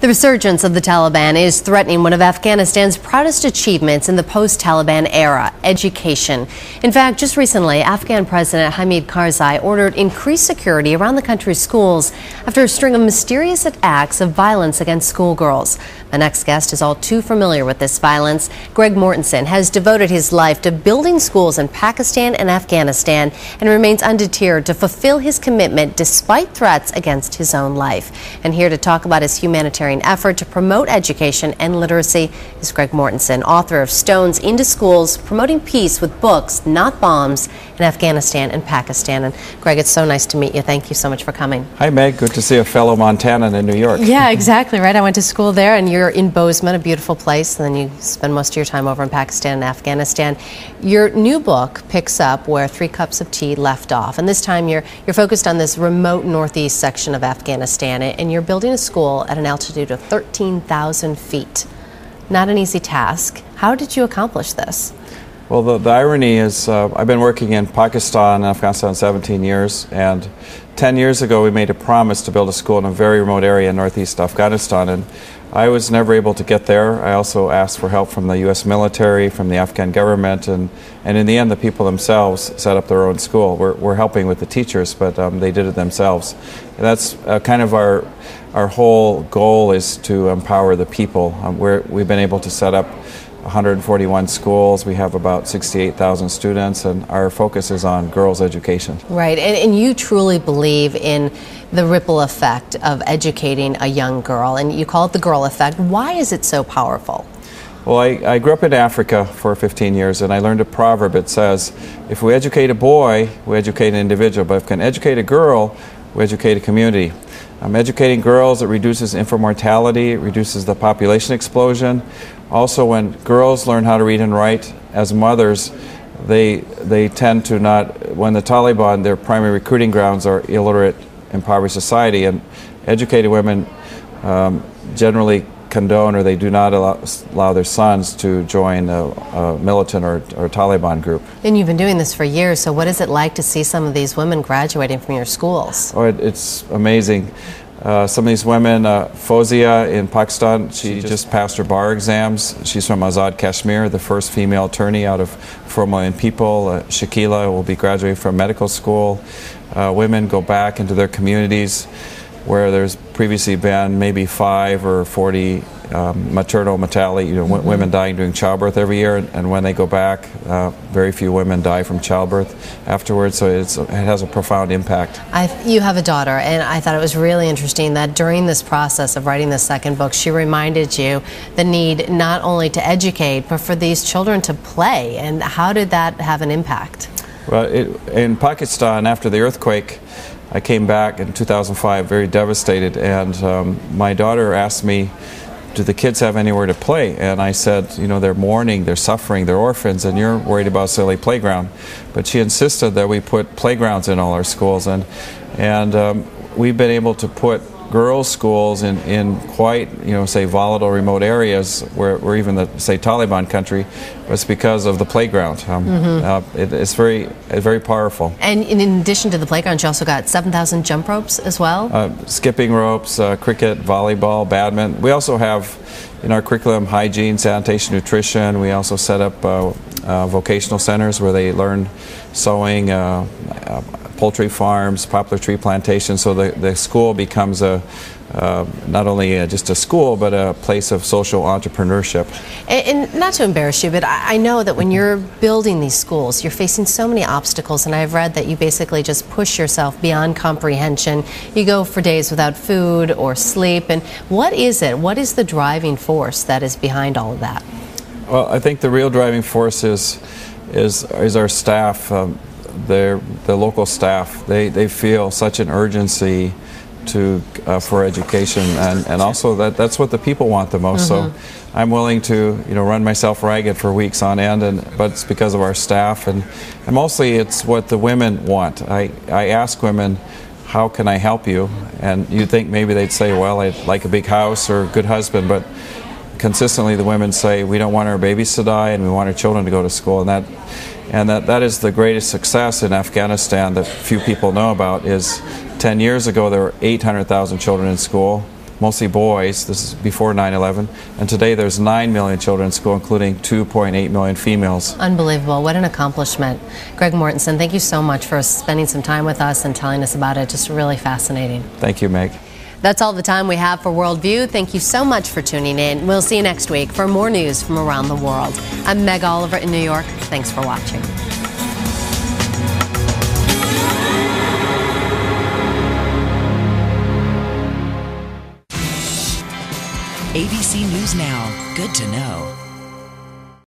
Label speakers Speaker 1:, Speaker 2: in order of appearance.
Speaker 1: The resurgence of the Taliban is threatening one of Afghanistan's proudest achievements in the post-Taliban era, education. In fact, just recently, Afghan President Hamid Karzai ordered increased security around the country's schools after a string of mysterious acts of violence against schoolgirls. My next guest is all too familiar with this violence. Greg Mortenson has devoted his life to building schools in Pakistan and Afghanistan and remains undeterred to fulfill his commitment despite threats against his own life. And here to talk about his humanitarian effort to promote education and literacy is Greg Mortenson, author of Stones into Schools, Promoting Peace with Books, Not Bombs, in Afghanistan and Pakistan. And Greg, it's so nice to meet you. Thank you so much for coming.
Speaker 2: Hi, Meg. Good to see a fellow Montanan in New York.
Speaker 1: Yeah, exactly, right. I went to school there, and you're in Bozeman, a beautiful place, and then you spend most of your time over in Pakistan and Afghanistan. Your new book picks up where 3 Cups of Tea left off, and this time you're focused on this remote northeast section of Afghanistan, and you're building a school at an altitude of 13,000 feet. Not an easy task. How did you accomplish this?
Speaker 2: Well, the irony is I've been working in Pakistan and Afghanistan 17 years, and 10 years ago we made a promise to build a school in a very remote area in northeast Afghanistan, and I was never able to get there. I also asked for help from the U.S. military, from the Afghan government, and in the end the people themselves set up their own school. We're helping with the teachers, but they did it themselves. And that's kind of our whole goal, is to empower the people. We've been able to set up 141 schools. We have about 68,000 students, and our focus is on girls' education.
Speaker 1: Right, and you truly believe in the ripple effect of educating a young girl, and you call it the girl effect. Why is it so powerful?
Speaker 2: Well, I grew up in Africa for 15 years, and I learned a proverb. It says, if we educate a boy, we educate an individual, but if we can educate a girl, we educate a community. Educating girls, it reduces infant mortality, it reduces the population explosion. Also, when girls learn how to read and write, as mothers, they tend to not, when the Taliban, their primary recruiting grounds are illiterate, impoverished society, and educated women generally condone, or they do not allow their sons to join a militant or Taliban group.
Speaker 1: And you've been doing this for years, so what is it like to see some of these women graduating from your schools?
Speaker 2: Oh, it's amazing. Some of these women, Fozia in Pakistan, she just passed her bar exams. She's from Azad Kashmir, the first female attorney out of 4 million people. Shakila will be graduating from medical school. Women go back into their communities where there's previously been maybe 5 or 40 maternal mortality, women dying during childbirth every year, and when they go back, very few women die from childbirth afterwards, so it has a profound impact.
Speaker 1: You have a daughter, and I thought it was really interesting that during this process of writing the second book, she reminded you the need not only to educate, but for these children to play, and how did that have an impact?
Speaker 2: Well, in Pakistan, after the earthquake, I came back in 2005 very devastated, and my daughter asked me, do the kids have anywhere to play? And I said, they're mourning, they're suffering, they're orphans, and you're worried about a silly playground. But she insisted that we put playgrounds in all our schools, and we've been able to put girls' schools in quite, say, volatile, remote areas where even the, say, Taliban country, it's because of the playground. It's very powerful.
Speaker 1: And in addition to the playground, you also got 7,000 jump ropes as well?
Speaker 2: Skipping ropes, cricket, volleyball, badminton. We also have in our curriculum hygiene, sanitation, nutrition. We also set up vocational centers where they learn sewing, poultry farms, poplar tree plantations, so the school becomes not only just a school, but a place of social entrepreneurship.
Speaker 1: And not to embarrass you, but I know that when you're building these schools, you're facing so many obstacles, and I've read that you basically just push yourself beyond comprehension. You go for days without food or sleep, and what is it? What is the driving force that is behind all of that?
Speaker 2: Well, I think the real driving force is our staff. The local staff, they feel such an urgency for education, and also that's what the people want the most. So I'm willing to run myself ragged for weeks on end, but it's because of our staff, and mostly it's what the women want. I ask women, how can I help you? And you'd think maybe they'd say, well, I'd like a big house or a good husband, but consistently the women say, we don't want our babies to die, and we want our children to go to school, and that is the greatest success in Afghanistan that few people know about. Is 10 years ago there were 800,000 children in school. mostly boys. This is before 9/11. And today there's 9 million children in school, including 2.8 million females.
Speaker 1: Unbelievable. What an accomplishment. Greg Mortenson, thank you so much for spending some time with us and telling us about it. Just really fascinating.
Speaker 2: Thank you, Meg.
Speaker 1: That's all the time we have for Worldview. Thank you so much for tuning in. We'll see you next week for more news from around the world. I'm Meg Oliver in New York. Thanks for watching.
Speaker 3: ABC News Now. Good to know.